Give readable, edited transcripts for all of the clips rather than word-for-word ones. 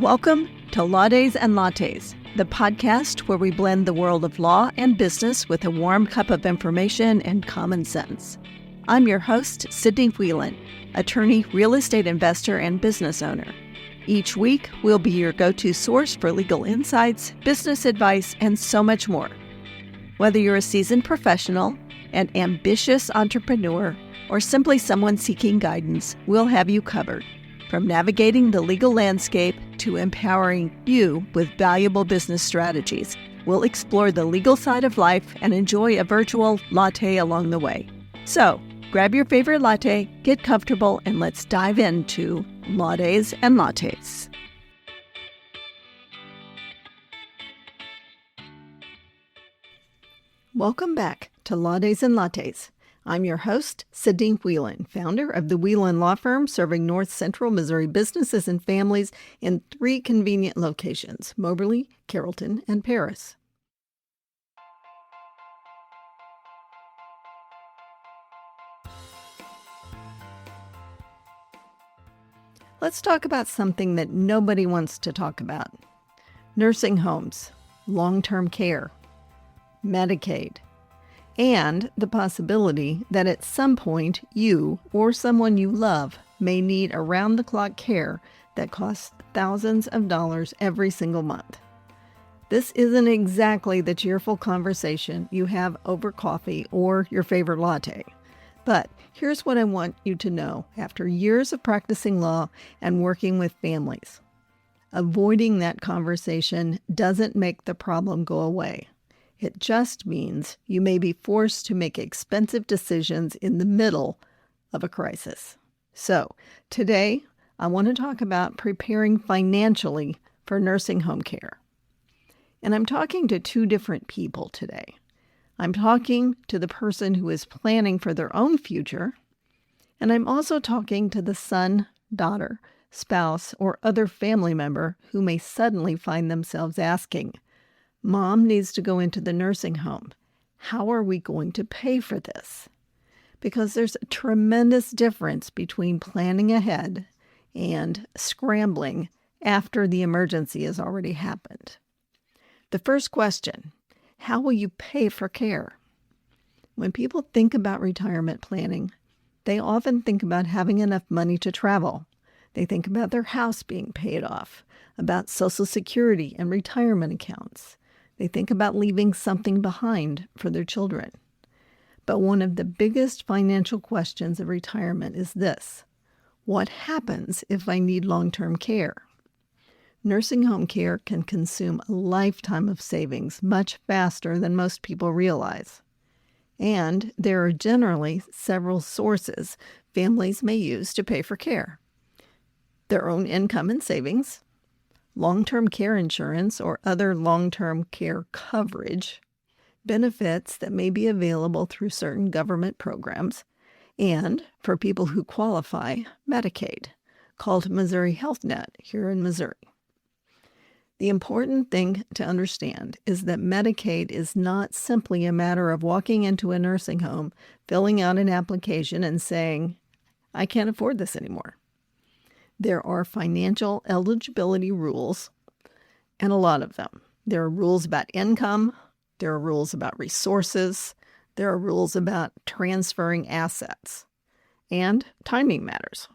Welcome to Law Days and Lattes, the podcast where we blend the world of law and business with a warm cup of information and common sense. I'm your host, Sidney Whelan, attorney, real estate investor, and business owner. Each week, we'll be your go-to source for legal insights, business advice, and so much more. Whether you're a seasoned professional, an ambitious entrepreneur, or simply someone seeking guidance, we'll have you covered. From navigating the legal landscape to empowering you with valuable business strategies, we'll explore the legal side of life and enjoy a virtual latte along the way. So, grab your favorite latte, get comfortable, and let's dive into Law Days and Lattes. Welcome back to Law Days and Lattes. I'm your host, Sidney Whelan, founder of the Whelan Law Firm, serving North Central Missouri businesses and families in 3 convenient locations: Moberly, Carrollton, and Paris. Let's talk about something that nobody wants to talk about: nursing homes, long-term care, Medicaid, and the possibility that at some point you or someone you love may need around-the-clock care that costs thousands of dollars every single month. This isn't exactly the cheerful conversation you have over coffee or your favorite latte. But here's what I want you to know after years of practicing law and working with families. Avoiding that conversation doesn't make the problem go away. It just means you may be forced to make expensive decisions in the middle of a crisis. So, today, I want to talk about preparing financially for nursing home care. And I'm talking to 2 different people today. I'm talking to the person who is planning for their own future, and I'm also talking to the son, daughter, spouse, or other family member who may suddenly find themselves asking, "Mom needs to go into the nursing home. How are we going to pay for this?" Because there's a tremendous difference between planning ahead and scrambling after the emergency has already happened. The first question: how will you pay for care? When people think about retirement planning, they often think about having enough money to travel. They think about their house being paid off, about Social Security and retirement accounts. They think about leaving something behind for their children. But one of the biggest financial questions of retirement is this: what happens if I need long-term care? Nursing home care can consume a lifetime of savings much faster than most people realize. And there are generally several sources families may use to pay for care: their own income and savings, long-term care insurance or other long-term care coverage, benefits that may be available through certain government programs, and, for people who qualify, Medicaid, called Missouri HealthNet here in Missouri. The important thing to understand is that Medicaid is not simply a matter of walking into a nursing home, filling out an application, and saying, "I can't afford this anymore." There are financial eligibility rules, and a lot of them. There are rules about income, there are rules about resources, there are rules about transferring assets, and timing matters.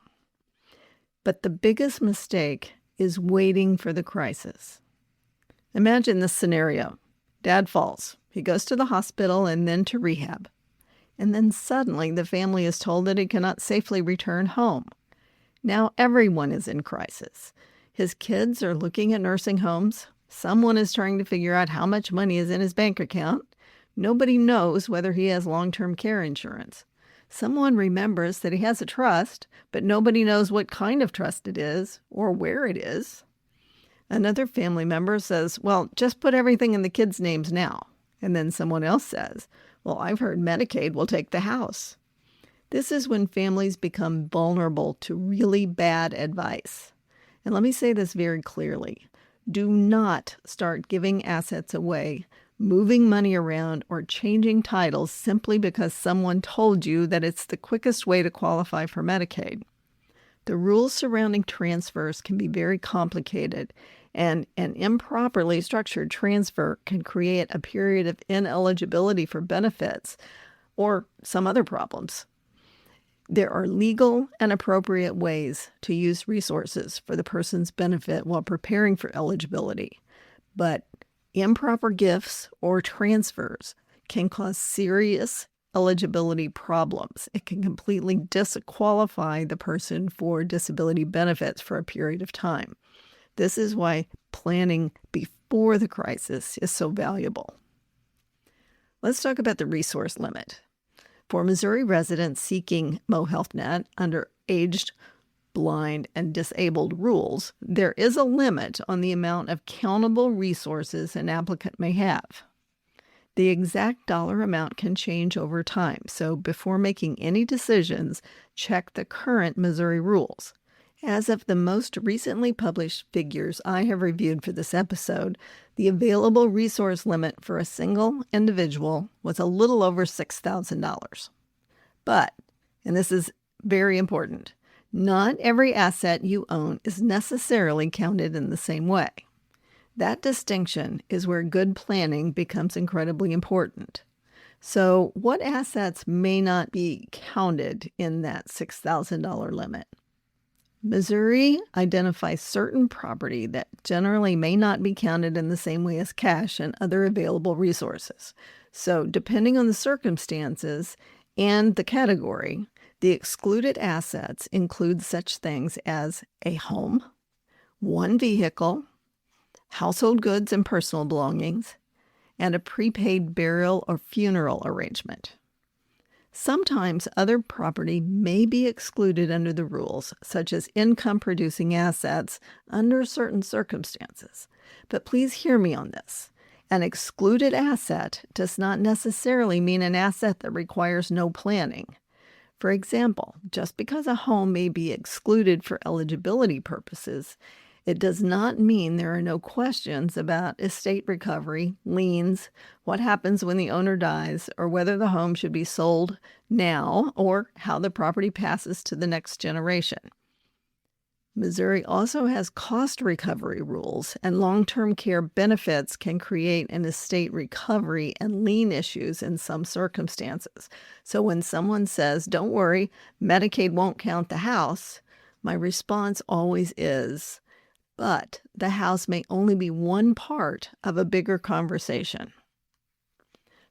But the biggest mistake is waiting for the crisis. Imagine this scenario. Dad falls. He goes to the hospital and then to rehab. And then suddenly the family is told that he cannot safely return home. Now everyone is in crisis. His kids are looking at nursing homes. Someone is trying to figure out how much money is in his bank account. Nobody knows whether he has long-term care insurance. Someone remembers that he has a trust, but nobody knows what kind of trust it is or where it is. Another family member says, "Well, just put everything in the kids' names now." And then someone else says, "Well, I've heard Medicaid will take the house." This is when families become vulnerable to really bad advice. And let me say this very clearly. Do not start giving assets away, moving money around, or changing titles simply because someone told you that it's the quickest way to qualify for Medicaid. The rules surrounding transfers can be very complicated, and an improperly structured transfer can create a period of ineligibility for benefits or some other problems. There are legal and appropriate ways to use resources for the person's benefit while preparing for eligibility, but improper gifts or transfers can cause serious eligibility problems. It can completely disqualify the person for disability benefits for a period of time. This is why planning before the crisis is so valuable. Let's talk about the resource limit. For Missouri residents seeking MO HealthNet under aged, blind, and disabled rules, there is a limit on the amount of countable resources an applicant may have. The exact dollar amount can change over time, so before making any decisions, check the current Missouri rules. As of the most recently published figures I have reviewed for this episode, the available resource limit for a single individual was a little over $6,000. But, and this is very important, not every asset you own is necessarily counted in the same way. That distinction is where good planning becomes incredibly important. So, what assets may not be counted in that $6,000 limit? Missouri identifies certain property that generally may not be counted in the same way as cash and other available resources. So, depending on the circumstances and the category, the excluded assets include such things as a home, one vehicle, household goods and personal belongings, and a prepaid burial or funeral arrangement. Sometimes other property may be excluded under the rules, such as income-producing assets under certain circumstances. But please hear me on this. An excluded asset does not necessarily mean an asset that requires no planning. For example, just because a home may be excluded for eligibility purposes, it does not mean there are no questions about estate recovery, liens, what happens when the owner dies, or whether the home should be sold now, or how the property passes to the next generation. Missouri also has cost recovery rules, and long-term care benefits can create an estate recovery and lien issues in some circumstances. So when someone says, "Don't worry, Medicaid won't count the house," my response always is, but the house may only be one part of a bigger conversation.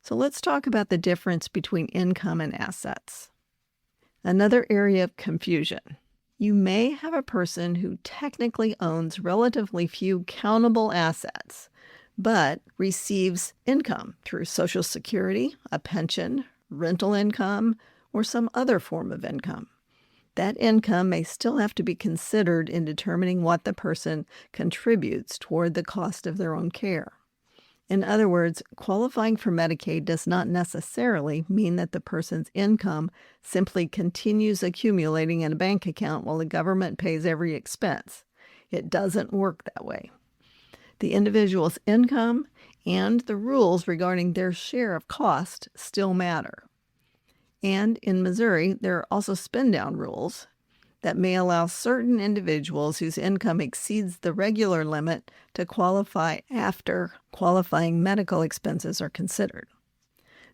So let's talk about the difference between income and assets. Another area of confusion. You may have a person who technically owns relatively few countable assets, but receives income through Social Security, a pension, rental income, or some other form of income. That income may still have to be considered in determining what the person contributes toward the cost of their own care. In other words, qualifying for Medicaid does not necessarily mean that the person's income simply continues accumulating in a bank account while the government pays every expense. It doesn't work that way. The individual's income and the rules regarding their share of cost still matter. And in Missouri, there are also spend-down rules that may allow certain individuals whose income exceeds the regular limit to qualify after qualifying medical expenses are considered.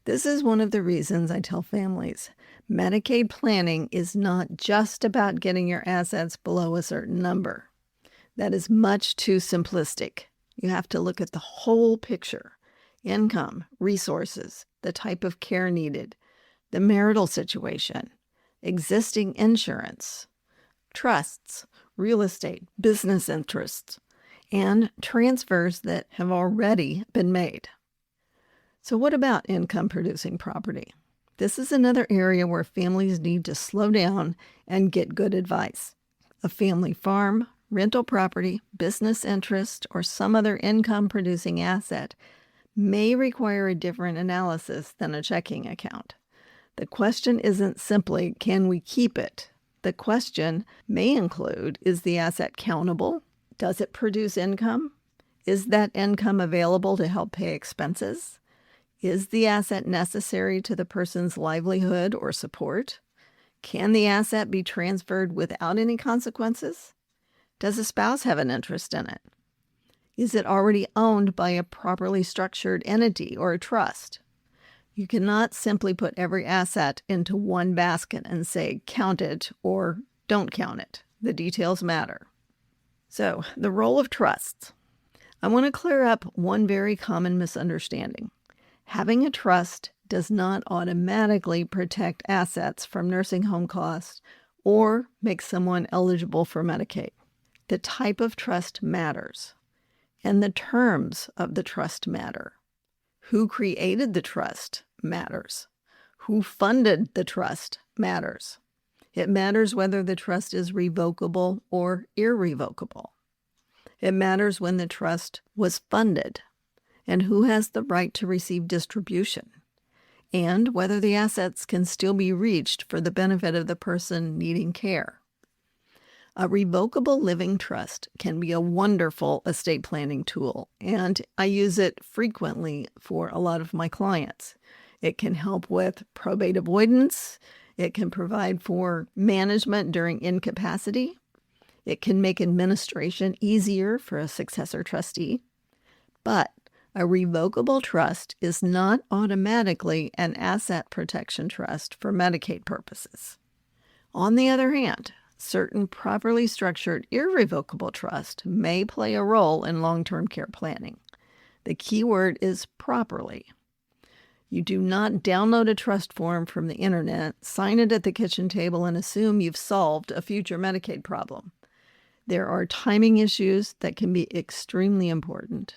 This is one of the reasons I tell families, Medicaid planning is not just about getting your assets below a certain number. That is much too simplistic. You have to look at the whole picture: income, resources, the type of care needed, the marital situation, existing insurance, trusts, real estate, business interests, and transfers that have already been made. So what about income-producing property? This is another area where families need to slow down and get good advice. A family farm, rental property, business interest, or some other income-producing asset may require a different analysis than a checking account. The question isn't simply, can we keep it? The question may include, is the asset countable? Does it produce income? Is that income available to help pay expenses? Is the asset necessary to the person's livelihood or support? Can the asset be transferred without any consequences? Does a spouse have an interest in it? Is it already owned by a properly structured entity or a trust? You cannot simply put every asset into one basket and say, count it or don't count it. The details matter. So, the role of trusts. I want to clear up one very common misunderstanding. Having a trust does not automatically protect assets from nursing home costs or make someone eligible for Medicaid. The type of trust matters, and the terms of the trust matter. Who created the trust matters. Who funded the trust matters. It matters whether the trust is revocable or irrevocable. It matters when the trust was funded and who has the right to receive distribution, and whether the assets can still be reached for the benefit of the person needing care. A revocable living trust can be a wonderful estate planning tool, and I use it frequently for a lot of my clients. It can help with probate avoidance. It can provide for management during incapacity. It can make administration easier for a successor trustee. But a revocable trust is not automatically an asset protection trust for Medicaid purposes. On the other hand, certain properly structured irrevocable trust may play a role in long-term care planning. The key word is properly. You do not download a trust form from the internet, sign it at the kitchen table, and assume you've solved a future Medicaid problem. There are timing issues that can be extremely important.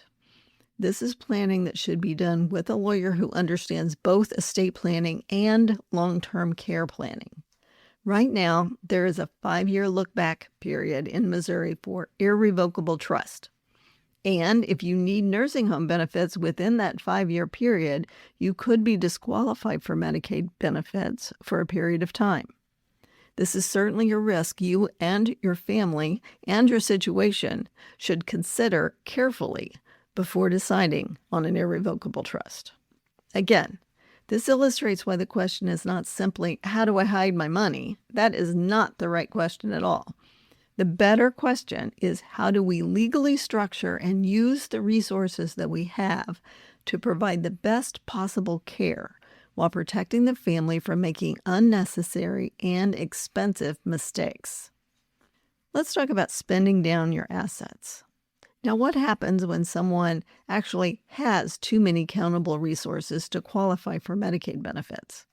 This is planning that should be done with a lawyer who understands both estate planning and long-term care planning. Right now, there is a 5-year look-back period in Missouri for irrevocable trust. And if you need nursing home benefits within that 5-year period, you could be disqualified for Medicaid benefits for a period of time. This is certainly a risk you and your family and your situation should consider carefully before deciding on an irrevocable trust. Again, this illustrates why the question is not simply, how do I hide my money? That is not the right question at all. The better question is, how do we legally structure and use the resources that we have to provide the best possible care while protecting the family from making unnecessary and expensive mistakes? Let's talk about spending down your assets. Now, what happens when someone actually has too many countable resources to qualify for Medicaid benefits?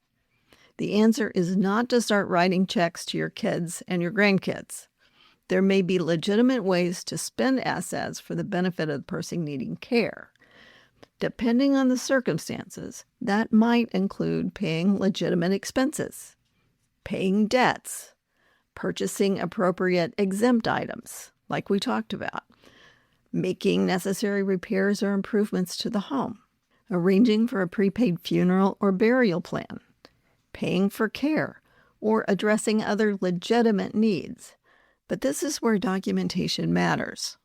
The answer is not to start writing checks to your kids and your grandkids. There may be legitimate ways to spend assets for the benefit of the person needing care. Depending on the circumstances, that might include paying legitimate expenses, paying debts, purchasing appropriate exempt items, like we talked about, making necessary repairs or improvements to the home, arranging for a prepaid funeral or burial plan, paying for care, or addressing other legitimate needs. But this is where documentation matters.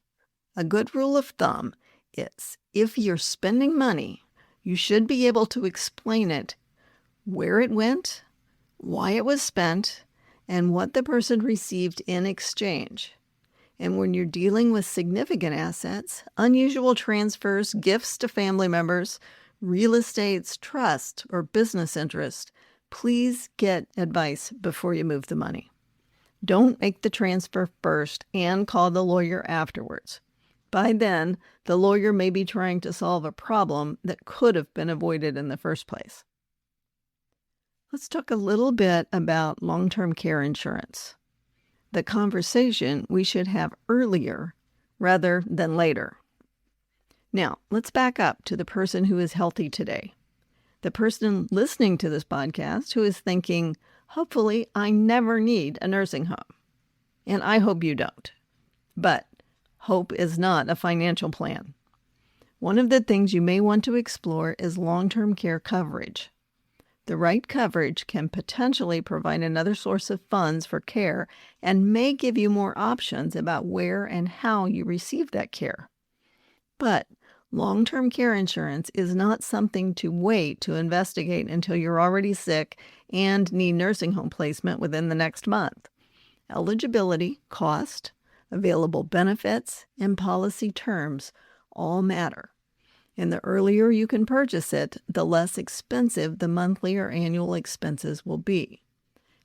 A good rule of thumb is, if you're spending money, you should be able to explain it, where it went, why it was spent, and what the person received in exchange. And when you're dealing with significant assets, unusual transfers, gifts to family members, real estates, trust, or business interest, please get advice before you move the money. Don't make the transfer first and call the lawyer afterwards. By then, the lawyer may be trying to solve a problem that could have been avoided in the first place. Let's talk a little bit about long-term care insurance. The conversation we should have earlier rather than later. Now, let's back up to the person who is healthy today. The person listening to this podcast who is thinking, hopefully I never need a nursing home. And I hope you don't. But hope is not a financial plan. One of the things you may want to explore is long-term care coverage. The right coverage can potentially provide another source of funds for care and may give you more options about where and how you receive that care. But Long-term care insurance is not something to wait to investigate until you're already sick and need nursing home placement within the next month. Eligibility, cost, available benefits, and policy terms all matter. And the earlier you can purchase it, the less expensive the monthly or annual expenses will be.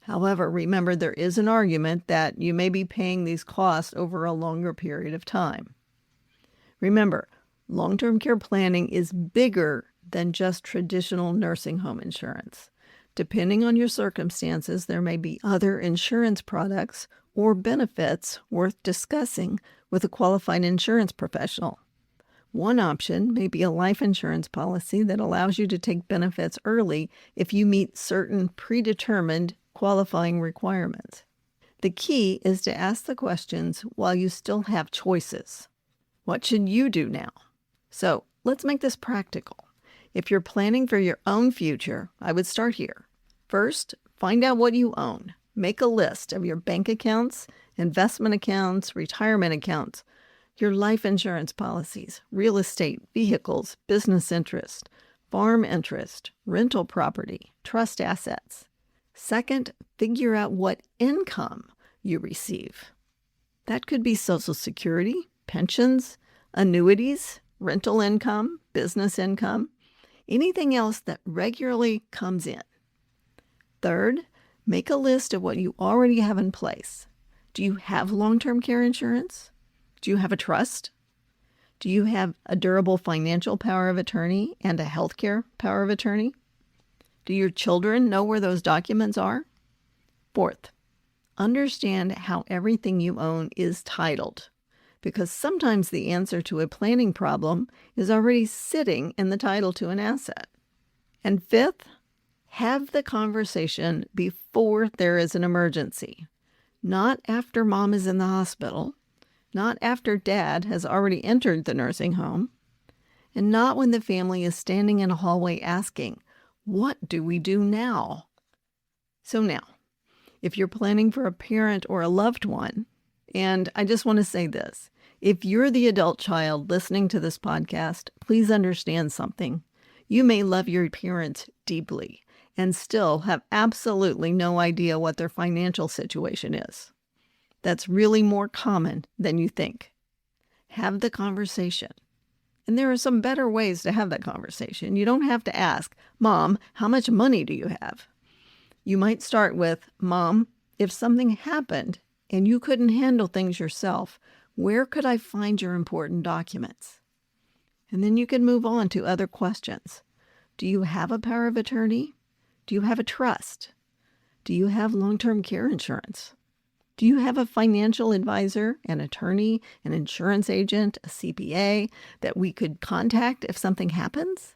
However, remember there is an argument that you may be paying these costs over a longer period of time. Remember, long-term care planning is bigger than just traditional nursing home insurance. Depending on your circumstances, there may be other insurance products or benefits worth discussing with a qualified insurance professional. One option may be a life insurance policy that allows you to take benefits early if you meet certain predetermined qualifying requirements. The key is to ask the questions while you still have choices. What should you do now? So let's make this practical. If you're planning for your own future, I would start here. First, find out what you own. Make a list of your bank accounts, investment accounts, retirement accounts, your life insurance policies, real estate, vehicles, business interest, farm interest, rental property, trust assets. Second, figure out what income you receive. That could be Social Security, pensions, annuities, rental income, business income, anything else that regularly comes in. Third, make a list of what you already have in place. Do you have long-term care insurance? Do you have a trust? Do you have a durable financial power of attorney and a healthcare power of attorney? Do your children know where those documents are? Fourth, understand how everything you own is titled, because sometimes the answer to a planning problem is already sitting in the title to an asset. And fifth, have the conversation before there is an emergency, not after mom is in the hospital, not after dad has already entered the nursing home, and not when the family is standing in a hallway asking, "What do we do now?" So now, if you're planning for a parent or a loved one, and I just want to say this, if you're the adult child listening to this podcast, please understand something. You may love your parents deeply and still have absolutely no idea what their financial situation is. That's really more common than you think. Have the conversation. And there are some better ways to have that conversation. You don't have to ask, "Mom, how much money do you have?" You might start with, "Mom, if something happened and you couldn't handle things yourself, where could I find your important documents?" And then you can move on to other questions. Do you have a power of attorney? Do you have a trust? Do you have long-term care insurance? Do you have a financial advisor, an attorney, an insurance agent, a CPA that we could contact if something happens?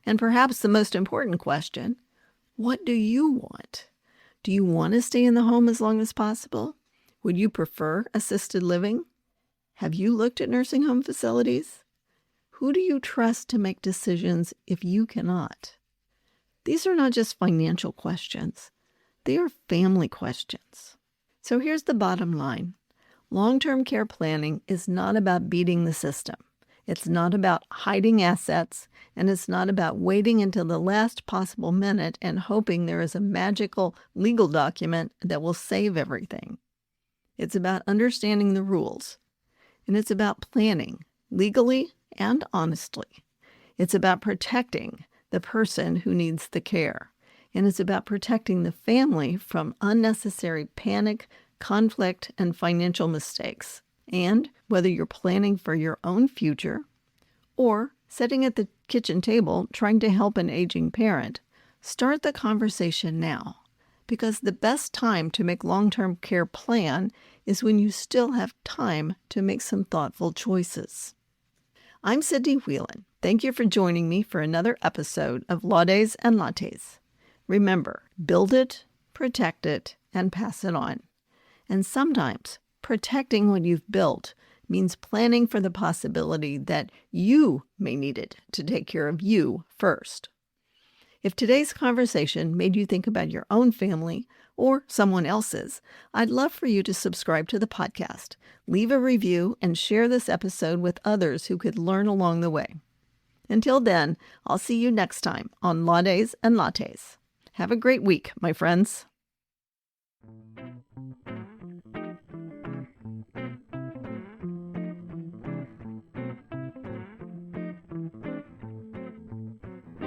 And perhaps the most important question, what do you want? Do you want to stay in the home as long as possible? Would you prefer assisted living? Have you looked at nursing home facilities? Who do you trust to make decisions if you cannot? These are not just financial questions. They are family questions. So here's the bottom line. Long-term care planning is not about beating the system. It's not about hiding assets, and it's not about waiting until the last possible minute and hoping there is a magical legal document that will save everything. It's about understanding the rules, and it's about planning legally and honestly. It's about protecting the person who needs the care. And it's about protecting the family from unnecessary panic, conflict, and financial mistakes. And whether you're planning for your own future or sitting at the kitchen table trying to help an aging parent, start the conversation now, because the best time to make long-term care plan is when you still have time to make some thoughtful choices. I'm Sidney Whelan. Thank you for joining me for another episode of Law Days and Lattes. Remember, build it, protect it, and pass it on. And sometimes protecting what you've built means planning for the possibility that you may need it to take care of you first. If today's conversation made you think about your own family or someone else's, I'd love for you to subscribe to the podcast, leave a review, and share this episode with others who could learn along the way. Until then, I'll see you next time on Law Days and Lattes. Have a great week, my friends.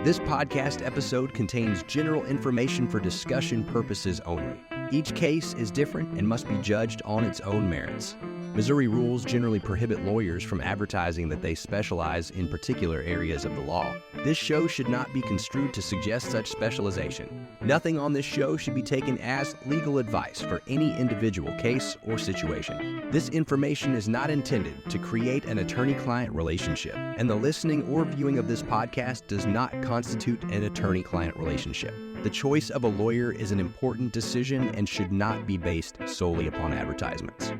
This podcast episode contains general information for discussion purposes only. Each case is different and must be judged on its own merits. Missouri rules generally prohibit lawyers from advertising that they specialize in particular areas of the law. This show should not be construed to suggest such specialization. Nothing on this show should be taken as legal advice for any individual case or situation. This information is not intended to create an attorney-client relationship, and the listening or viewing of this podcast does not constitute an attorney-client relationship. The choice of a lawyer is an important decision and should not be based solely upon advertisements.